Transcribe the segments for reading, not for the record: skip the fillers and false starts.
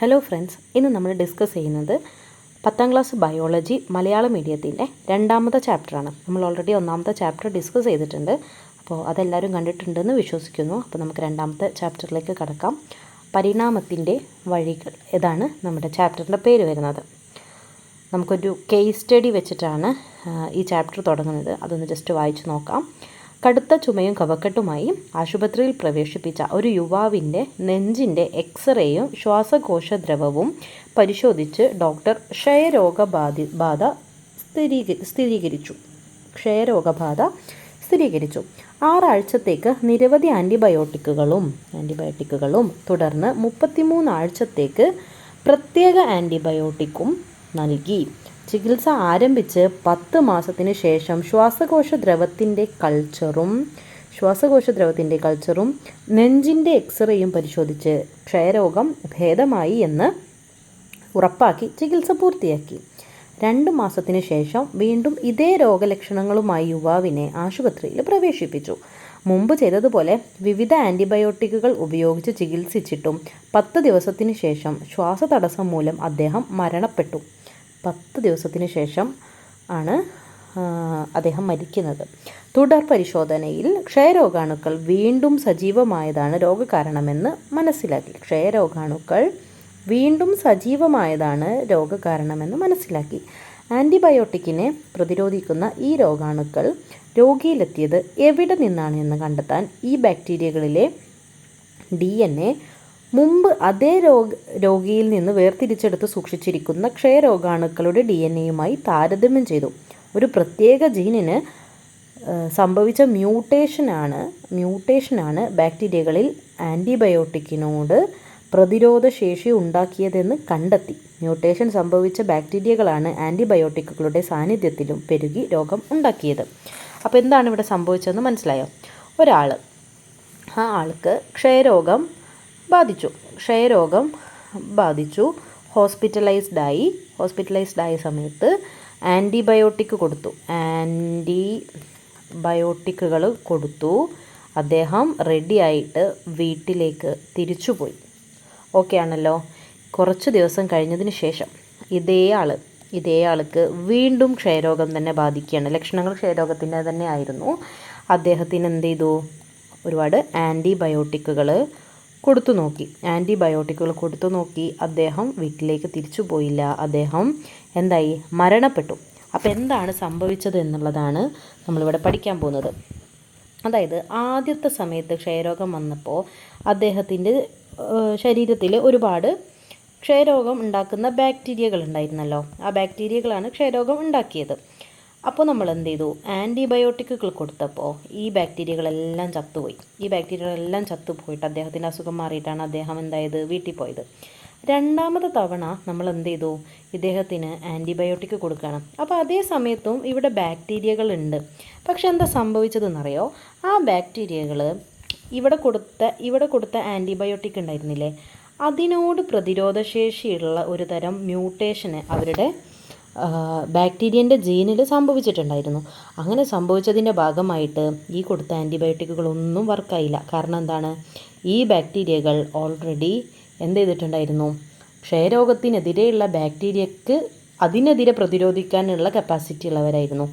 Hello friends, ഇന്ന് നമ്മൾ discuss ചെയ്യുന്നത് 10ാം ക്ലാസ് ബയോളജി മലയാളം മീഡിയത്തിൻ്റെ രണ്ടാമത്തെ ചാപ്റ്ററാണ്. നമ്മൾ ഓൾറെഡി ഒന്നാമത്തെ ചാപ്റ്റർ ഡിസ്കസ് ചെയ്തിട്ടുണ്ട്. അപ്പോൾ അതെല്ലാവരും കണ്ടിട്ടുണ്ടെന്ന് വിശ്വസിക്കുന്നു. അപ്പോൾ നമുക്ക് രണ്ടാമത്തെ ചാപ്റ്ററിലേക്ക് കടക്കാം. പരിണാമത്തിൻ്റെ വഴികൾ ഇതാണ് നമ്മുടെ ചാപ്റ്ററിൻ്റെ പേര് വരുന്നത്. നമുക്കൊരു കേസ് സ്റ്റഡി വെച്ചിട്ടാണ് ഈ ചാപ്റ്റർ തുടങ്ങുന്നത്. അതൊന്ന് ജസ്റ്റ് വായിച്ചു നോക്കാം. കടുത്ത ചുമയും കഫക്കെട്ടുമായി ആശുപത്രിയിൽ പ്രവേശിപ്പിച്ച ഒരു യുവാവിൻ്റെ നെഞ്ചിൻ്റെ എക്സ്റേയും ശ്വാസകോശദ്രവവും പരിശോധിച്ച് ഡോക്ടർ ക്ഷയരോഗബാധ സ്ഥിരീകരിച്ചു. 6 ആഴ്ചത്തേക്ക് നിരവധി ആൻറ്റിബയോട്ടിക്കുകളും തുടർന്ന് 33 ആഴ്ചത്തേക്ക് പ്രത്യേക ആൻറ്റിബയോട്ടിക്കും നൽകി. ചികിത്സ ആരംഭിച്ച് 10 മാസത്തിന് ശേഷം ശ്വാസകോശദ്രവത്തിൻ്റെ കൾച്ചറും നെഞ്ചിൻ്റെ എക്സ്റേയും പരിശോധിച്ച് ക്ഷയരോഗം ഭേദമായി എന്ന് ഉറപ്പാക്കി ചികിത്സ പൂർത്തിയാക്കി. 2 മാസത്തിന് ശേഷം വീണ്ടും ഇതേ രോഗലക്ഷണങ്ങളുമായി യുവാവിനെ ആശുപത്രിയിൽ പ്രവേശിപ്പിച്ചു. മുമ്പ് ചെയ്തതുപോലെ വിവിധ ആൻറ്റിബയോട്ടിക്കുകൾ ഉപയോഗിച്ച് ചികിത്സിച്ചിട്ടും 10 ദിവസത്തിന് ശേഷം ശ്വാസതടസ്സം മൂലം അദ്ദേഹം മരണപ്പെട്ടു. 10 ദിവസത്തിന് ശേഷം ആണ് അദ്ദേഹം മരിക്കുന്നത്. തുടർ പരിശോധനയിൽ ക്ഷയരോഗാണുക്കൾ വീണ്ടും സജീവമായതാണ് രോഗകാരണമെന്ന് മനസ്സിലാക്കി. ആൻറ്റിബയോട്ടിക്കിനെ പ്രതിരോധിക്കുന്ന ഈ രോഗാണുക്കൾ രോഗിയിലെത്തിയത് എവിടെ നിന്നാണ് എന്ന് കണ്ടെത്താൻ ഈ ബാക്ടീരിയകളിലെ DNA മുമ്പ് അതേ രോഗിയിൽ നിന്ന് വേർതിരിച്ചെടുത്ത് സൂക്ഷിച്ചിരിക്കുന്ന ക്ഷയരോഗാണുക്കളുടെ DNA താരതമ്യം ചെയ്തു. ഒരു പ്രത്യേക ജീനിന് സംഭവിച്ച മ്യൂട്ടേഷനാണ് ബാക്ടീരിയകളിൽ ആൻറ്റിബയോട്ടിക്കിനോട് പ്രതിരോധശേഷി ഉണ്ടാക്കിയതെന്ന് കണ്ടെത്തി. മ്യൂട്ടേഷൻ സംഭവിച്ച ബാക്ടീരിയകളാണ് ആൻറ്റിബയോട്ടിക്കുകളുടെ സാന്നിധ്യത്തിലും പെരുകി രോഗം ഉണ്ടാക്കിയത്. അപ്പോൾ എന്താണ് ഇവിടെ സംഭവിച്ചതെന്ന് മനസ്സിലായോ? ആ ആൾക്ക് ക്ഷയരോഗം ബാധിച്ചു. ഹോസ്പിറ്റലൈസ്ഡ് ആയ സമയത്ത് ആൻറ്റിബയോട്ടിക്കുകൾ കൊടുത്തു. അദ്ദേഹം റെഡിയായിട്ട് വീട്ടിലേക്ക് തിരിച്ചുപോയി. ഓക്കെ ആണല്ലോ. കുറച്ച് ദിവസം കഴിഞ്ഞതിന് ശേഷം ഇതേ ആൾക്ക് വീണ്ടും ക്ഷയരോഗം തന്നെ ബാധിക്കുകയാണ്. ലക്ഷണങ്ങൾ ക്ഷയരോഗത്തിൻ്റെ തന്നെ ആയിരുന്നു. അദ്ദേഹത്തിന് എന്ത് ചെയ്തു? ഒരുപാട് ആൻറ്റിബയോട്ടിക്കുകൾ കൊടുത്തു നോക്കി. അദ്ദേഹം വീട്ടിലേക്ക് തിരിച്ചു പോയില്ല. അദ്ദേഹം മരണപ്പെട്ടു. അപ്പോൾ എന്താണ് സംഭവിച്ചത് എന്നുള്ളതാണ് നമ്മളിവിടെ പഠിക്കാൻ പോകുന്നത്. അതായത് ആദ്യത്തെ സമയത്ത് ക്ഷയരോഗം വന്നപ്പോൾ അദ്ദേഹത്തിൻ്റെ ശരീരത്തിൽ ഒരുപാട് ക്ഷയരോഗം ഉണ്ടാക്കുന്ന ബാക്ടീരിയകൾ ഉണ്ടായിരുന്നല്ലോ. ആ ബാക്ടീരിയകളാണ് ക്ഷയരോഗം ഉണ്ടാക്കിയത്. അപ്പോൾ നമ്മൾ എന്ത് ചെയ്തു? ആൻറ്റിബയോട്ടിക്കുകൾ കൊടുത്തപ്പോൾ ഈ ബാക്ടീരിയകളെല്ലാം ചത്തുപോയിട്ട് അദ്ദേഹത്തിൻ്റെ അസുഖം മാറിയിട്ടാണ് അദ്ദേഹം വീട്ടിൽ പോയത്. രണ്ടാമത്തെ തവണ നമ്മൾ എന്ത് ചെയ്തു? ഇദ്ദേഹത്തിന് ആൻറ്റിബയോട്ടിക് കൊടുക്കണം. അപ്പോൾ അതേ സമയത്തും ഇവിടെ ബാക്ടീരിയകളുണ്ട്. പക്ഷെ എന്താ സംഭവിച്ചതെന്നറിയോ? ആ ബാക്ടീരിയകൾ ഇവിടെ കൊടുത്ത ആൻറ്റിബയോട്ടിക് ഉണ്ടായിരുന്നില്ലേ, അതിനോട് പ്രതിരോധശേഷിയുള്ള ഒരു തരം മ്യൂട്ടേഷന് അവരുടെ ബാക്ടീരിയൻ്റെ ജീനിൽ സംഭവിച്ചിട്ടുണ്ടായിരുന്നു. അങ്ങനെ സംഭവിച്ചതിൻ്റെ ഭാഗമായിട്ട് ഈ കൊടുത്ത ആൻറ്റിബയോട്ടിക്കുകളൊന്നും വർക്കായില്ല. കാരണം എന്താണ്? ഈ ബാക്ടീരിയകൾ ഓൾറെഡി എന്ത് ചെയ്തിട്ടുണ്ടായിരുന്നു? ക്ഷയരോഗത്തിനെതിരെയുള്ള ബാക്ടീരിയക്ക് അതിനെതിരെ പ്രതിരോധിക്കാനുള്ള കപ്പാസിറ്റി ഉള്ളവരായിരുന്നു.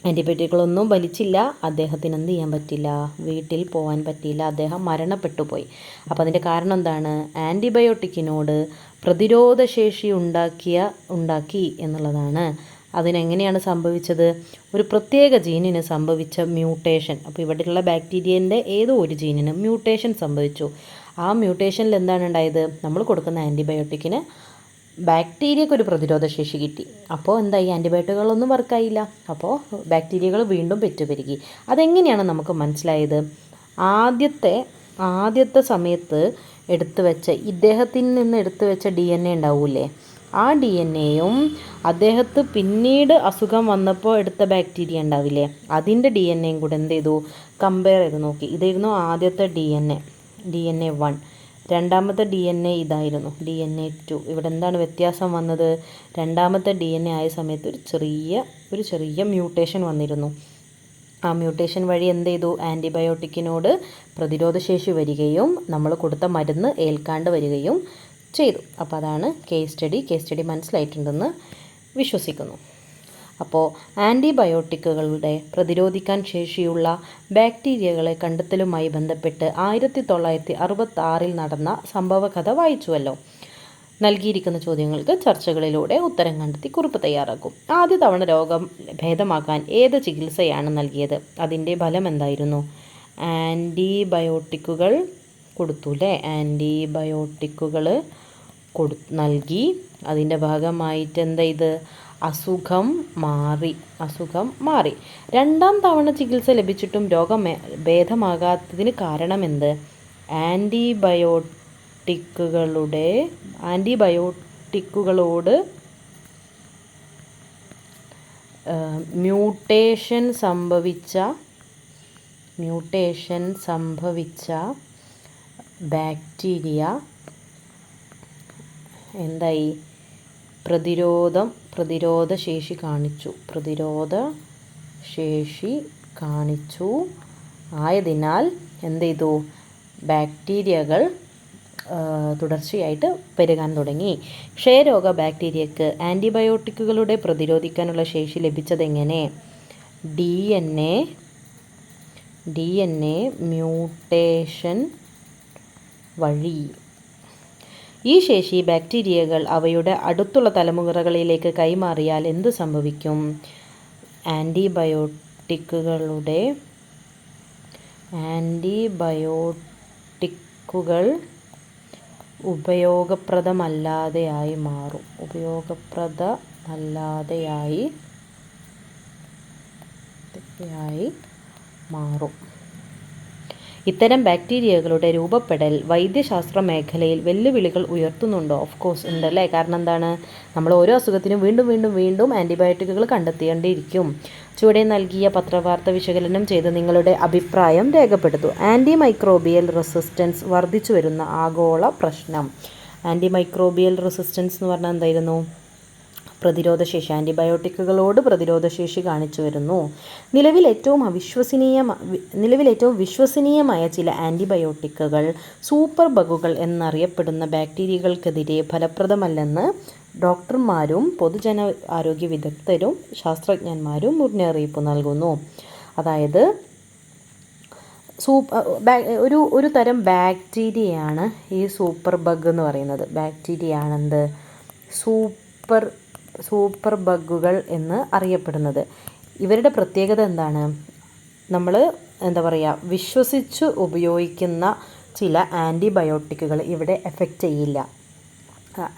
ആൻറ്റിബയോട്ടിക്കുകളൊന്നും വലിച്ചില്ല. അദ്ദേഹത്തിന് എന്ത് ചെയ്യാൻ പറ്റില്ല? വീട്ടിൽ പോകാൻ പറ്റിയില്ല. അദ്ദേഹം മരണപ്പെട്ടു പോയി. അപ്പോൾ അതിൻ്റെ കാരണം എന്താണ്? ആൻറ്റിബയോട്ടിക്കിനോട് പ്രതിരോധശേഷി ഉണ്ടാക്കി എന്നുള്ളതാണ്. അതിനെങ്ങനെയാണ് സംഭവിച്ചത്? ഒരു പ്രത്യേക ജീനിന് സംഭവിച്ച മ്യൂട്ടേഷൻ. അപ്പോൾ ഇവിടെയുള്ള ബാക്ടീരിയൻ്റെ ഏതോ ഒരു ജീനിന് മ്യൂട്ടേഷൻ സംഭവിച്ചു. ആ മ്യൂട്ടേഷനിൽ എന്താണ് ഉണ്ടായത്? നമ്മൾ കൊടുക്കുന്ന ആൻറ്റിബയോട്ടിക്കിന് ബാക്ടീരിയക്ക് ഒരു പ്രതിരോധശേഷി കിട്ടി. അപ്പോൾ ആൻറ്റിബയോട്ടിക്കുകളൊന്നും വർക്കായില്ല. അപ്പോൾ ബാക്ടീരിയകൾ വീണ്ടും പെറ്റുപെരുകി. അതെങ്ങനെയാണ് നമുക്ക് മനസ്സിലായത്? ആദ്യത്തെ സമയത്ത് ഇദ്ദേഹത്തിൽ നിന്ന് എടുത്തു വെച്ച DNA ഉണ്ടാവൂലേ, ആ DNA-യും അദ്ദേഹത്ത് പിന്നീട് അസുഖം വന്നപ്പോൾ എടുത്ത ബാക്ടീരിയ ഉണ്ടാവില്ലേ, അതിൻ്റെ DNA-യും കൂടെ എന്ത് ചെയ്തു? കമ്പയർ ചെയ്ത് നോക്കി. ഇതായിരുന്നു ആദ്യത്തെ DNA 1. രണ്ടാമത്തെ DNA ഇതായിരുന്നു DNA 2. ഇവിടെ എന്താണ് വ്യത്യാസം വന്നത്? രണ്ടാമത്തെ DNA ആയ സമയത്ത് ഒരു ചെറിയ മ്യൂട്ടേഷൻ വന്നിരുന്നു. ആ മ്യൂട്ടേഷൻ വഴി എന്ത് ചെയ്തു? ആൻറ്റിബയോട്ടിക്കിനോട് പ്രതിരോധശേഷി വരികയും നമ്മൾ കൊടുത്ത മരുന്ന് ഏൽക്കാണ്ട് വരികയും ചെയ്തു. അപ്പോൾ അതാണ് കേസ് സ്റ്റഡി മനസ്സിലായിട്ടുണ്ടെന്ന് വിശ്വസിക്കുന്നു. അപ്പോൾ ആൻറ്റിബയോട്ടിക്കുകളുടെ പ്രതിരോധിക്കാൻ ശേഷിയുള്ള ബാക്ടീരിയകളെ കണ്ടെത്തലുമായി ബന്ധപ്പെട്ട് 1966 നടന്ന സംഭവകഥ വായിച്ചുവല്ലോ. നൽകിയിരിക്കുന്ന ചോദ്യങ്ങൾക്ക് ചർച്ചകളിലൂടെ ഉത്തരം കണ്ടെത്തി കുറിപ്പ് തയ്യാറാക്കും. ആദ്യ തവണ രോഗം ഭേദമാക്കാൻ ഏത് ചികിത്സയാണ് നൽകിയത്? അതിൻ്റെ ഫലം എന്തായിരുന്നു? ആൻറ്റിബയോട്ടിക്കുകൾ കൊടുത്തു അല്ലേ? ആൻറ്റിബയോട്ടിക്കുകൾ നൽകി. അതിൻ്റെ ഭാഗമായിട്ട് എന്താ ഇത്? അസുഖം മാറി. രണ്ടാം തവണ ചികിത്സ ലഭിച്ചിട്ടും രോഗം ഭേദമാകാത്തതിന് കാരണമെന്ത്? ആൻറ്റിബയോട്ടിക്കുകളോട് മ്യൂട്ടേഷൻ സംഭവിച്ച ബാക്ടീരിയ എന്തായി? പ്രതിരോധശേഷി കാണിച്ചു. ആയതിനാൽ എന്ത് ചെയ്തു? ബാക്ടീരിയകൾ തുടർച്ചയായിട്ട് പെരുകാൻ തുടങ്ങി. ക്ഷയരോഗ ബാക്ടീരിയക്ക് ആൻറ്റിബയോട്ടിക്കുകളുടെ പ്രതിരോധിക്കാനുള്ള ശേഷി ലഭിച്ചതെങ്ങനെ? DNA മ്യൂട്ടേഷൻ വഴി. ഈ ശേഷി ബാക്ടീരിയകൾ അവയുടെ അടുത്തുള്ള തലമുറകളിലേക്ക് കൈമാറിയാൽ എന്ത് സംഭവിക്കും? ആൻറ്റിബയോട്ടിക്കുകൾ ഉപയോഗപ്രദമല്ലാതെയായി മാറും. ഇത്തരം ബാക്ടീരിയകളുടെ രൂപപ്പെടൽ വൈദ്യശാസ്ത്ര മേഖലയിൽ വെല്ലുവിളികൾ ഉയർത്തുന്നുണ്ടോ? ഓഫ് കോഴ്സ് ഉണ്ടല്ലേ. കാരണം എന്താണ്? നമ്മൾ ഓരോ അസുഖത്തിനും വീണ്ടും ആൻറ്റിബയോട്ടിക്കുകൾ കണ്ടെത്തേണ്ടിയിരിക്കും. ചുവടെ നൽകിയ പത്രവാർത്ത വിശകലനം ചെയ്ത് നിങ്ങളുടെ അഭിപ്രായം രേഖപ്പെടുത്തൂ. ആൻറ്റിമൈക്രോബിയൽ റെസിസ്റ്റൻസ് വർദ്ധിച്ചു വരുന്ന ആഗോള പ്രശ്നം. ആൻറ്റിമൈക്രോബിയൽ റെസിസ്റ്റൻസ് എന്ന് പറഞ്ഞാൽ എന്തായിരുന്നു? പ്രതിരോധശേഷി. ആൻറ്റിബയോട്ടിക്കുകളോട് പ്രതിരോധശേഷി കാണിച്ചു വരുന്നു. നിലവിൽ ഏറ്റവും വിശ്വസനീയമായ ചില ആൻറ്റിബയോട്ടിക്കുകൾ സൂപ്പർ ബഗുകൾ എന്നറിയപ്പെടുന്ന ബാക്ടീരിയകൾക്കെതിരെ ഫലപ്രദമല്ലെന്ന് ഡോക്ടർമാരും പൊതുജന ആരോഗ്യ വിദഗ്ധരും ശാസ്ത്രജ്ഞന്മാരും മുന്നറിയിപ്പ് നൽകുന്നു. അതായത് ഒരു തരം ബാക്ടീരിയയാണ് ഈ സൂപ്പർ ബഗ് എന്ന് പറയുന്നത്. ബാക്ടീരിയയാണെന്ത്? സൂപ്പർ ബഗുകൾ എന്ന് അറിയപ്പെടുന്നത്. ഇവരുടെ പ്രത്യേകത എന്താണ്? നമ്മൾ വിശ്വസിച്ച് ഉപയോഗിക്കുന്ന ചില ആൻറ്റിബയോട്ടിക്കുകൾ ഇവിടെ എഫക്റ്റ് ചെയ്യില്ല.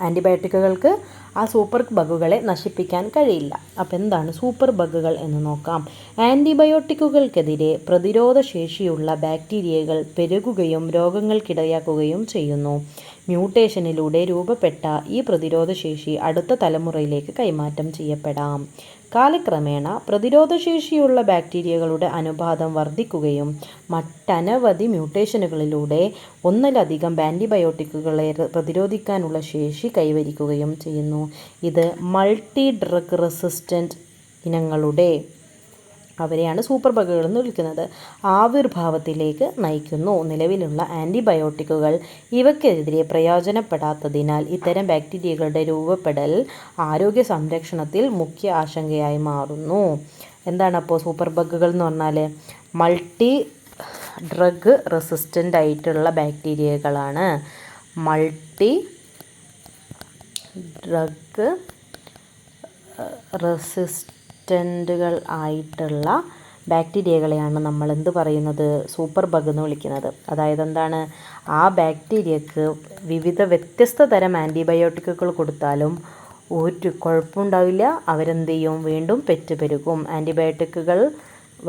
ആൻറ്റിബയോട്ടിക്കുകൾക്ക് ആ സൂപ്പർ ബഗുകളെ നശിപ്പിക്കാൻ കഴിയില്ല. അപ്പോൾ എന്താണ് സൂപ്പർ ബഗുകൾ എന്ന് നോക്കാം. ആൻറ്റിബയോട്ടിക്കുകൾക്കെതിരെ പ്രതിരോധശേഷിയുള്ള ബാക്ടീരിയകൾ പെരുകുകയും രോഗങ്ങൾക്കിടയാക്കുകയും ചെയ്യുന്നു. മ്യൂട്ടേഷനിലൂടെ രൂപപ്പെട്ട ഈ പ്രതിരോധശേഷി അടുത്ത തലമുറയിലേക്ക് കൈമാറ്റം ചെയ്യപ്പെടാം. കാലക്രമേണ പ്രതിരോധശേഷിയുള്ള ബാക്ടീരിയകളുടെ അനുപാതം വർദ്ധിക്കുകയും മറ്റനവധി മ്യൂട്ടേഷനുകളിലൂടെ ഒന്നിലധികം ആൻറ്റിബയോട്ടിക്കുകളെ പ്രതിരോധിക്കാനുള്ള ശേഷി കൈവരിക്കുകയും ചെയ്യുന്നു. ഇത് മൾട്ടി ഡ്രഗ് റെസിസ്റ്റൻറ്റ് ഇനങ്ങളുടെ അവരെയാണ് സൂപ്പർ ബഗുകൾ എന്ന് വിളിക്കുന്നത് ആവിർഭാവത്തിലേക്ക് നയിക്കുന്നു. നിലവിലുള്ള ആൻറ്റിബയോട്ടിക്കുകൾ ഇവയ്ക്കെതിരെ പ്രയോജനപ്പെടാത്തതിനാൽ ഇത്തരം ബാക്ടീരിയകളുടെ രൂപപ്പെടൽ ആരോഗ്യ സംരക്ഷണത്തിൽ മുഖ്യ ആശങ്കയായി മാറുന്നു. എന്താണ് അപ്പോൾ സൂപ്പർ ബഗുകൾ എന്ന് പറഞ്ഞാൽ? മൾട്ടി ഡ്രഗ് റെസിസ്റ്റൻ്റ് ആയിട്ടുള്ള ബാക്ടീരിയകളാണ്. മൾട്ടി ഡ്രഗ് റെസിസ്റ്റൻ്റുകൾ ആയിട്ടുള്ള ബാക്ടീരിയകളെയാണ് നമ്മൾ എന്ത് പറയുന്നത്? സൂപ്പർ ബഗ് എന്ന് വിളിക്കുന്നത്. അതായത് എന്താണ്? ആ ബാക്ടീരിയക്ക് വ്യത്യസ്ത തരം ആൻറ്റിബയോട്ടിക്കുകൾ കൊടുത്താലും ഒരു കുഴപ്പമുണ്ടാവില്ല. അവരെന്ത് ചെയ്യും? വീണ്ടും പെറ്റുപെരുകും. ആൻറ്റിബയോട്ടിക്കുകൾ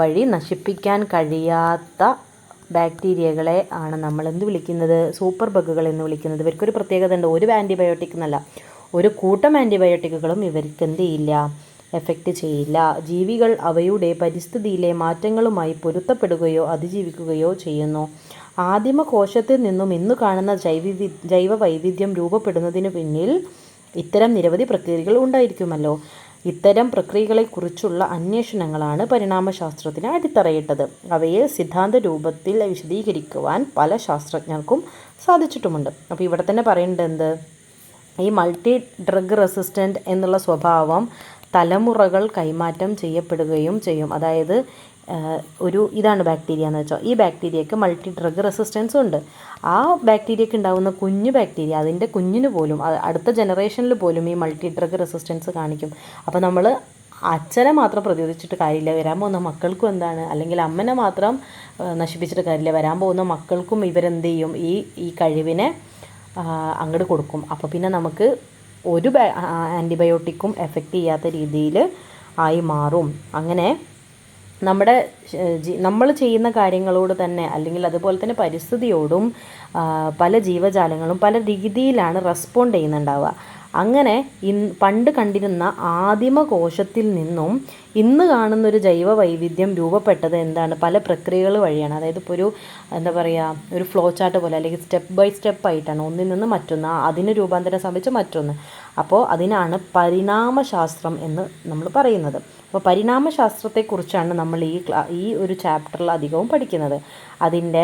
വഴി നശിപ്പിക്കാൻ കഴിയാത്ത ബാക്ടീരിയകളെ ആണ് നമ്മൾ എന്ത് വിളിക്കുന്നത്? സൂപ്പർ ബഗുകൾ എന്ന് വിളിക്കുന്നത്. ഇവർക്കൊരു പ്രത്യേകത ഉണ്ട്. ഒരു ആൻറ്റിബയോട്ടിക് എന്നല്ല, ഒരു കൂട്ടം ആൻറ്റിബയോട്ടിക്കുകളും ഇവർക്ക് എന്ത് ചെയ്യില്ല? എഫക്റ്റ് ചെയ്യില്ല. ജീവികൾ അവയുടെ പരിസ്ഥിതിയിലെ മാറ്റങ്ങളുമായി പൊരുത്തപ്പെടുകയോ അതിജീവിക്കുകയോ ചെയ്യുന്നു. ആദിമ കോശത്തിൽ നിന്നും ഇന്ന് കാണുന്ന ജൈവ വൈവിധ്യം രൂപപ്പെടുന്നതിന് പിന്നിൽ ഇത്തരം നിരവധി പ്രക്രിയകൾ ഉണ്ടായിരിക്കുമല്ലോ. ഇത്തരം പ്രക്രിയകളെക്കുറിച്ചുള്ള അന്വേഷണങ്ങളാണ് പരിണാമശാസ്ത്രത്തിന് അടിത്തറയിട്ടത്. അവയെ സിദ്ധാന്ത രൂപത്തിൽ വിശദീകരിക്കുവാൻ പല ശാസ്ത്രജ്ഞർക്കും സാധിച്ചിട്ടുമുണ്ട്. അപ്പോൾ ഇവിടെ തന്നെ പറയേണ്ടത് എന്ത്? ഈ മൾട്ടി ഡ്രഗ് റെസിസ്റ്റൻ്റ് എന്നുള്ള സ്വഭാവം തലമുറകൾ കൈമാറ്റം ചെയ്യപ്പെടുകയും ചെയ്യും. അതായത് ഇതാണ് ബാക്ടീരിയ എന്ന് വെച്ചാൽ, ഈ ബാക്ടീരിയക്ക് മൾട്ടി ഡ്രഗ് റെസിസ്റ്റൻസും ഉണ്ട്. ആ ബാക്ടീരിയക്ക് ഉണ്ടാകുന്ന കുഞ്ഞു ബാക്ടീരിയ, അതിൻ്റെ കുഞ്ഞിന് പോലും അടുത്ത ജനറേഷനിൽ പോലും ഈ മൾട്ടി ഡ്രഗ് റെസിസ്റ്റൻസ് കാണിക്കും. അപ്പോൾ നമ്മൾ അച്ഛനെ മാത്രം പ്രതിരോധിച്ചിട്ട് കാര്യമില്ല, വരാൻ പോകുന്ന മക്കൾക്കും എന്താണ്, അല്ലെങ്കിൽ അമ്മനെ മാത്രം നശിപ്പിച്ചിട്ട് കാര്യമില്ല, വരാൻ പോകുന്ന മക്കൾക്കും ഇവരെന്ത് ചെയ്യും, ഈ കഴിവിനെ അങ്ങോട്ട് കൊടുക്കും. അപ്പോൾ പിന്നെ നമുക്ക് ഒരു ആൻറ്റിബയോട്ടിക്കും എഫക്റ്റ് ചെയ്യാത്ത രീതിയിൽ ആയി മാറും. അങ്ങനെ നമ്മൾ ചെയ്യുന്ന കാര്യങ്ങളോട് തന്നെ, അല്ലെങ്കിൽ അതുപോലെ തന്നെ പരിസ്ഥിതിയോടും പല ജീവജാലങ്ങളും പല രീതിയിലാണ് റെസ്പോണ്ട് ചെയ്യുന്നുണ്ടാവുക. അങ്ങനെ പണ്ട് കണ്ടിരുന്ന ആദിമ കോശത്തിൽ നിന്നും ഇന്ന് കാണുന്നൊരു ജൈവ വൈവിധ്യം രൂപപ്പെട്ടത് എന്താണ്, പല പ്രക്രിയകൾ വഴിയാണ്. അതായത് ഇപ്പോൾ ഒരു ഫ്ലോ ചാർട്ട് പോലെ, അല്ലെങ്കിൽ സ്റ്റെപ്പ് ബൈ സ്റ്റെപ്പ് ആയിട്ടാണ് ഒന്നിൽ നിന്ന് മറ്റൊന്ന്, അതിന് രൂപാന്തരം സംഭവിച്ച മറ്റൊന്ന്. അപ്പോൾ അതിനാണ് പരിണാമശാസ്ത്രം എന്ന് നമ്മൾ പറയുന്നത്. അപ്പോൾ പരിണാമശാസ്ത്രത്തെക്കുറിച്ചാണ് നമ്മൾ ഈ ഒരു ചാപ്റ്ററിൽ അധികവും പഠിക്കുന്നത്. അതിൻ്റെ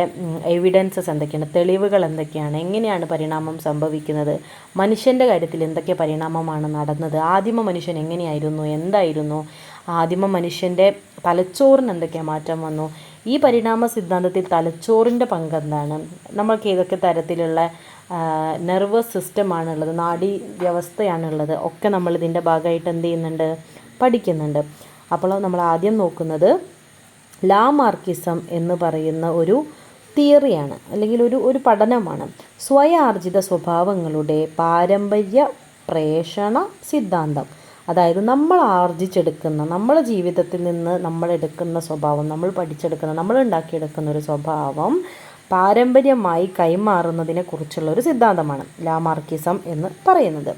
എവിഡൻസസ് എന്തൊക്കെയാണ്, തെളിവുകൾ എന്തൊക്കെയാണ്, എങ്ങനെയാണ് പരിണാമം സംഭവിക്കുന്നത്, മനുഷ്യൻ്റെ കാര്യത്തിൽ എന്തൊക്കെ പരിണാമമാണ് നടന്നത്, ആദിമ മനുഷ്യൻ എങ്ങനെയായിരുന്നു, എന്തായിരുന്നു, ആദിമ മനുഷ്യൻ്റെ തലച്ചോറിന് എന്തൊക്കെ മാറ്റം വന്നു, ഈ പരിണാമ സിദ്ധാന്തത്തിൽ തലച്ചോറിൻ്റെ പങ്കെന്താണ്, നമ്മൾക്ക് ഏതൊക്കെ തരത്തിലുള്ള നെർവസ് സിസ്റ്റമാണുള്ളത്, നാഡീ വ്യവസ്ഥയാണുള്ളത്, ഒക്കെ നമ്മൾ ഇതിൻ്റെ ഭാഗമായിട്ട് എന്ത് ചെയ്യുന്നുണ്ട്, പഠിക്കുന്നുണ്ട്. അപ്പോൾ നമ്മൾ ആദ്യം നോക്കുന്നത് ലാമാർക്കിസം എന്ന് പറയുന്ന ഒരു തിയറിയാണ്, അല്ലെങ്കിൽ ഒരു പഠനമാണ്. സ്വയാർജിത സ്വഭാവങ്ങളുടെ പാരമ്പര്യ പ്രേഷണ സിദ്ധാന്തം. അതായത് നമ്മൾ ആർജിച്ചെടുക്കുന്ന, നമ്മുടെ ജീവിതത്തിൽ നിന്ന് നമ്മളെടുക്കുന്ന സ്വഭാവം, നമ്മൾ പഠിച്ചെടുക്കുന്ന, നമ്മൾ ഉണ്ടാക്കിയെടുക്കുന്ന ഒരു സ്വഭാവം പാരമ്പര്യമായി കൈമാറുന്നതിനെ കുറിച്ചുള്ള ഒരു സിദ്ധാന്തമാണ് ലാമാർക്കിസം എന്ന് പറയുന്നത്.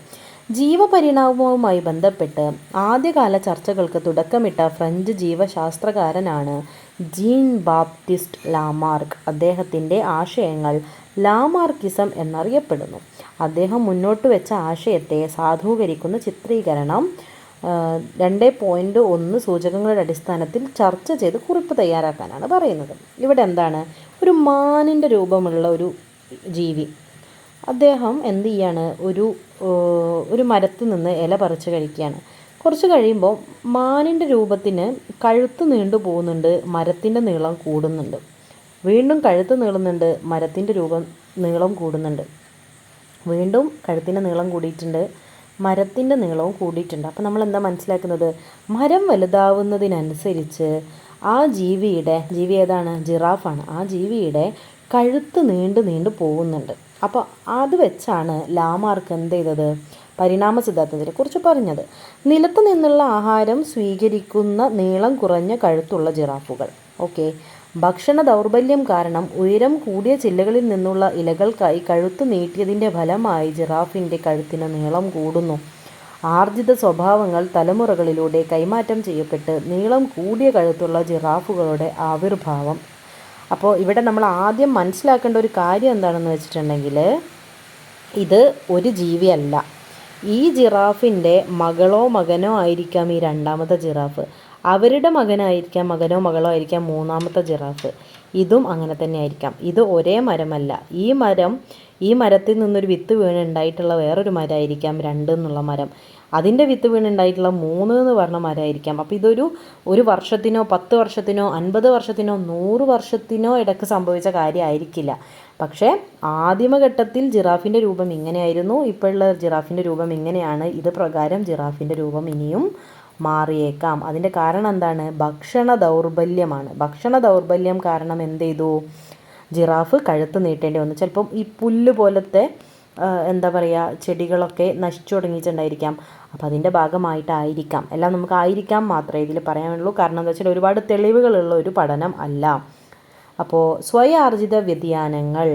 ജീവപരിണാമവുമായി ബന്ധപ്പെട്ട് ആദ്യകാല ചർച്ചകൾക്ക് തുടക്കമിട്ട ഫ്രഞ്ച് ജീവശാസ്ത്രകാരനാണ് ജീൻ ബാപ്റ്റിസ്റ്റ് ലാമാർക്ക്. അദ്ദേഹത്തിൻ്റെ ആശയങ്ങൾ ലാമാർക്കിസം എന്നറിയപ്പെടുന്നു. അദ്ദേഹം മുന്നോട്ട് വെച്ച ആശയത്തെ സാധൂകരിക്കുന്ന ചിത്രീകരണം 2.1 സൂചകങ്ങളുടെ അടിസ്ഥാനത്തിൽ ചർച്ച ചെയ്ത് കുറിപ്പ് തയ്യാറാക്കാനാണ് പറയുന്നത്. ഇവിടെ എന്താണ്, ഒരു മാനിൻ്റെ രൂപമുള്ള ഒരു ജീവി, അദ്ദേഹം എന്ത് ചെയ്യാണ്, ഒരു മരത്തിൽ നിന്ന് ഇല പറിച്ച് കഴിക്കുകയാണ്. കുറച്ച് കഴിയുമ്പോൾ മാനിൻ്റെ രൂപത്തിന് കഴുത്ത് നീണ്ടു പോകുന്നുണ്ട്, മരത്തിൻ്റെ നീളം കൂടുന്നുണ്ട്. വീണ്ടും കഴുത്ത് നീളുന്നുണ്ട്, മരത്തിൻ്റെ നീളം കൂടുന്നുണ്ട്. വീണ്ടും കഴുത്തിൻ്റെ നീളം കൂടിയിട്ടുണ്ട്, മരത്തിൻ്റെ നീളവും കൂടിയിട്ടുണ്ട്. അപ്പോൾ നമ്മൾ എന്താ മനസ്സിലാക്കുന്നത്, മരം വലുതാവുന്നതിനനുസരിച്ച് ആ ജീവി ഏതാണ്, ജിറാഫാണ്, ആ ജീവിയുടെ കഴുത്ത് നീണ്ടു പോകുന്നുണ്ട്. അപ്പോൾ അത് വെച്ചാണ് ലാമാർക്ക് എന്ത് ചെയ്തത്, പരിണാമ സിദ്ധാന്തത്തിനെ കുറിച്ച് പറഞ്ഞത്. നിലത്ത് നിന്നുള്ള ആഹാരം സ്വീകരിക്കുന്ന നീളം കുറഞ്ഞ കഴുത്തുള്ള ജിറാഫുകൾ. ഓക്കെ, ഭക്ഷണ ദൗർബല്യം കാരണം ഉയരം കൂടിയ ചില്ലകളിൽ നിന്നുള്ള ഇലകൾക്കായി കഴുത്ത് നീട്ടിയതിൻ്റെ ഫലമായി ജിറാഫിൻ്റെ കഴുത്തിന് നീളം കൂടുന്നു. ആർജിത സ്വഭാവങ്ങൾ തലമുറകളിലൂടെ കൈമാറ്റം ചെയ്യപ്പെട്ട് നീളം കൂടിയ കഴുത്തുള്ള ജിറാഫുകളുടെ ആവിർഭാവം. അപ്പോൾ ഇവിടെ നമ്മൾ ആദ്യം മനസ്സിലാക്കേണ്ട ഒരു കാര്യം എന്താണെന്ന് വെച്ചിട്ടുണ്ടെങ്കിൽ, ഇത് ഒരു ജീവിയല്ല. ഈ ജിറാഫിൻ്റെ മകനോ ആയിരിക്കാം ഈ രണ്ടാമത്തെ ജിറാഫ്, അവരുടെ മകനോ മകളോ ആയിരിക്കാം മൂന്നാമത്തെ ജിറാഫ്. ഇതും അങ്ങനെ തന്നെ ആയിരിക്കാം. ഇത് ഒരേ മരമല്ല. ഈ മരത്തിൽ നിന്നൊരു വിത്ത് വീണുണ്ടായിട്ടുള്ള വേറൊരു മരമായിരിക്കാം 2 എന്നുള്ള മരം. അതിൻ്റെ വിത്ത് വീണുണ്ടായിട്ടുള്ള 3 എന്ന് പറഞ്ഞ മരമായിരിക്കാം. അപ്പോൾ ഒരു വർഷത്തിനോ 10 വർഷത്തിനോ 50 വർഷത്തിനോ 100 വർഷത്തിനോ ഇടയ്ക്ക് സംഭവിച്ച കാര്യമായിരിക്കില്ല. പക്ഷേ ആദിമഘട്ടത്തിൽ ജിറാഫിൻ്റെ രൂപം ഇങ്ങനെയായിരുന്നു, ഇപ്പോഴുള്ള ജിറാഫിൻ്റെ രൂപം ഇങ്ങനെയാണ്. ഇത് പ്രകാരം ജിറാഫിൻ്റെ രൂപം ഇനിയും മാറിയേക്കാം. അതിൻ്റെ കാരണം എന്താണ്, ഭക്ഷണ ദൗർബല്യമാണ്. ഭക്ഷണ ദൗർബല്യം കാരണം എന്ത് ചെയ്തു, ജിറാഫ് കഴുത്ത് നീട്ടേണ്ടി വന്നു. ചിലപ്പം ഈ പുല്ല് പോലത്തെ ചെടികളൊക്കെ നശിച്ചു തുടങ്ങിയിട്ടുണ്ടായിരിക്കാം. അപ്പോൾ അതിൻ്റെ ഭാഗമായിട്ടായിരിക്കാം. എല്ലാം നമുക്ക് ആയിരിക്കാം മാത്രമേ ഇതിൽ പറയാനുള്ളൂ. കാരണം എന്താ വെച്ചാൽ ഒരുപാട് തെളിവുകളുള്ള ഒരു പഠനം അല്ല. അപ്പോൾ സ്വയാർജിത വ്യതിയാനങ്ങൾ,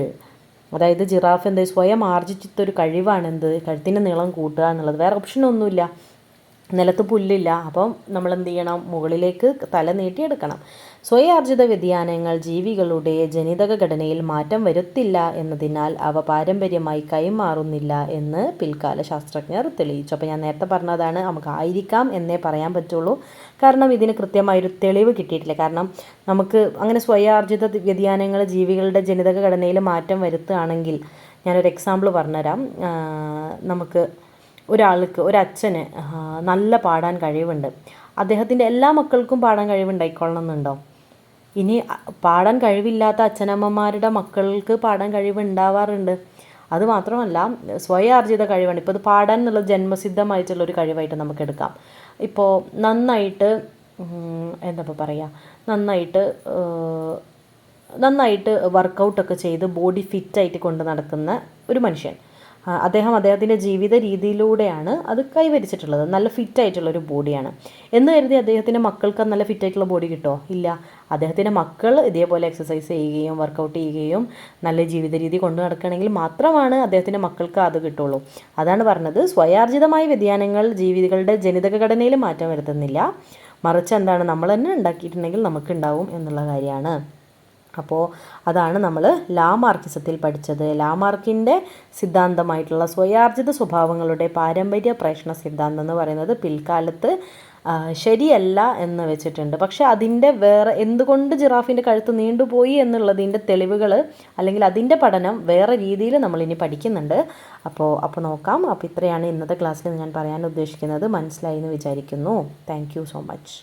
അതായത് ജിറാഫ് സ്വയം ആർജിച്ചിട്ടൊരു കഴിവാണെന്ത്, കഴുത്തിൻ്റെ നീളം കൂട്ടുക എന്നുള്ളത്. വേറെ ഓപ്ഷനൊന്നുമില്ല, നിലത്ത് പുല്ലില്ല. അപ്പം നമ്മൾ എന്ത് ചെയ്യണം, മുകളിലേക്ക് തല നീട്ടിയെടുക്കണം. സ്വയാർജിത വ്യതിയാനങ്ങൾ ജീവികളുടെ ജനിതക ഘടനയിൽ മാറ്റം വരുത്തില്ല എന്നതിനാൽ അവ പാരമ്പര്യമായി കൈമാറുന്നില്ല എന്ന് പിൽക്കാല ശാസ്ത്രജ്ഞർ തെളിയിച്ചു. അപ്പോൾ ഞാൻ നേരത്തെ പറഞ്ഞതാണ്, നമുക്ക് ആയിരിക്കാം എന്നേ പറയാൻ പറ്റുള്ളൂ. കാരണം ഇതിന് കൃത്യമായൊരു തെളിവ് കിട്ടിയിട്ടില്ല. കാരണം നമുക്ക് അങ്ങനെ സ്വയാർജിത വ്യതിയാനങ്ങൾ ജീവികളുടെ ജനിതക ഘടനയിൽ മാറ്റം വരുത്തുകയാണെങ്കിൽ ഞാനൊരു എക്സാമ്പിൾ പറഞ്ഞുതരാം. നമുക്ക് ഒരച്ഛന് നല്ല പാടാൻ കഴിവുണ്ട്. അദ്ദേഹത്തിൻ്റെ എല്ലാ മക്കൾക്കും പാടാൻ കഴിവുണ്ടായിക്കൊള്ളണം എന്നുണ്ടോ? ഇനി പാടാൻ കഴിവില്ലാത്ത അച്ഛനമ്മമാരുടെ മക്കൾക്ക് പാടാൻ കഴിവുണ്ടാവാറുണ്ട്. അതുമാത്രമല്ല, സ്വയാർജിത കഴിവാണ്. ഇപ്പോൾ ഇത് പാടാൻ എന്നുള്ളത് ജന്മസിദ്ധമായിട്ടുള്ളൊരു കഴിവായിട്ട് നമുക്ക് എടുക്കാം. ഇപ്പോൾ നന്നായിട്ട് എന്താ പറയുക, നന്നായിട്ട് വർക്കൗട്ടൊക്കെ ചെയ്ത് ബോഡി ഫിറ്റായിട്ട് കൊണ്ട് നടക്കുന്ന ഒരു മനുഷ്യൻ, അദ്ദേഹത്തിൻ്റെ ജീവിത രീതിയിലൂടെയാണ് അത് കൈവരിച്ചിട്ടുള്ളത്. നല്ല ഫിറ്റായിട്ടുള്ളൊരു ബോഡിയാണ് എന്ന് കരുതി അദ്ദേഹത്തിൻ്റെ മക്കൾക്ക് നല്ല ഫിറ്റായിട്ടുള്ള ബോഡി കിട്ടുമോ? ഇല്ല. അദ്ദേഹത്തിൻ്റെ മക്കൾ ഇതേപോലെ എക്സസൈസ് ചെയ്യുകയും വർക്കൗട്ട് ചെയ്യുകയും നല്ല ജീവിത രീതി കൊണ്ടു നടക്കുകയാണെങ്കിൽ മാത്രമാണ് അദ്ദേഹത്തിൻ്റെ മക്കൾക്ക് അത് കിട്ടുള്ളൂ. അതാണ് പറഞ്ഞത്, സ്വയാർജിതമായ വ്യതിയാനങ്ങൾ ജീവികളുടെ ജനിതക ഘടനയിൽ മാറ്റം വരുത്തുന്നില്ല, മറിച്ച് എന്താണ്, നമ്മൾ തന്നെ ഉണ്ടാക്കിയിട്ടുണ്ടെങ്കിൽ നമുക്കുണ്ടാവും എന്നുള്ള കാര്യമാണ്. അപ്പോൾ അതാണ് നമ്മൾ ലാമാർക്കിസത്തിൽ പഠിച്ചത്. ലാമാർക്കിൻ്റെ സിദ്ധാന്തമായിട്ടുള്ള സ്വയാർജിത സ്വഭാവങ്ങളുടെ പാരമ്പര്യ പ്രേഷണ സിദ്ധാന്തം എന്ന് പറയുന്നത് പിൽക്കാലത്ത് ശരിയല്ല എന്ന് വെച്ചിട്ടുണ്ട്. പക്ഷേ അതിൻ്റെ വേറെ എന്തുകൊണ്ട് ജിറാഫിൻ്റെ കഴുത്ത് നീണ്ടുപോയി എന്നുള്ളതിൻ്റെ തെളിവുകൾ അല്ലെങ്കിൽ അതിൻ്റെ പഠനം വേറെ രീതിയിൽ നമ്മളിനി പഠിക്കുന്നുണ്ട്. അപ്പോൾ നോക്കാം. അപ്പോൾ ഇത്രയാണ് ഇന്നത്തെ ക്ലാസ്സിൽ ഞാൻ പറയാൻ ഉദ്ദേശിക്കുന്നത്. മനസ്സിലായി എന്ന് വിചാരിക്കുന്നു. Thank you so much.